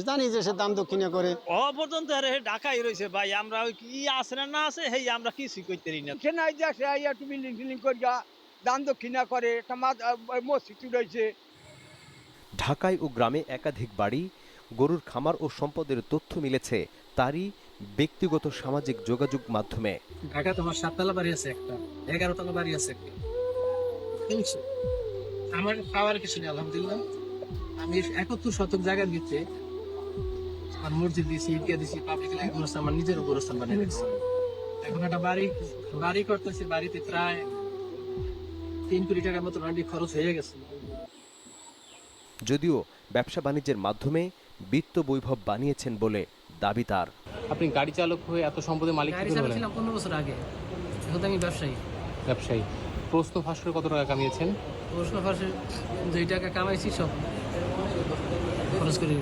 জানি যে সে দান দক্ষিণা করে। পর্যন্ত ঢাকায় রয়েছে ভাই, আমরা ওই কি আছে না আছে হেই আমরা কিছুই করতে পারি না। এখানে আইজা সে আইয়া একটু বিল্ডিং ফিল্ডিং করিয়া দান দক্ষিণা করে, একটা মসজিদ রয়েছে। ঢাকায় ও গ্রামে একাধিক বাড়ি, গরুর খামার ও সম্পদের তথ্য মিলেছে তারই ব্যক্তিগত সামাজিক যোগাযোগ মাধ্যমে। ঢাকা তোমার 7 তলা বাড়ি আছে, একটা 11 তলা বাড়ি আছে একটা। আমার পাওয়ার কিছু নেই আলহামদুলিল্লাহ। আমি 71 শতক জায়গার ভিতরে আমার মসজিদ দিয়েছি, ঈদগাহ দিয়েছি, পাবলিক গোরস্থান আমার নিজের গোরস্থান বানিয়ে দিয়েছি। এখন একটা বাড়ি করতেছি, বাড়িতে প্রায় 3 কোটি টাকার মতো অলরেডি খরচ হয়ে গেছে। যদিও ব্যবসা বাণিজ্যের মাধ্যমে বিত্ত বৈভব বানিয়েছেন বলে দাবি তার। আপনি গাড়ি চালক হয়ে এত সম্পদের মালিক গাড়ি চালাচ্ছিলাম 15 বছর আগে, এখন তো আমি ব্যবসায়ী। প্রশ্ন ফাঁস করে কত টাকা কামিয়েছেন? প্রশ্ন ফাঁসে 2 টাকা কামাইছি, সব খরচ করি।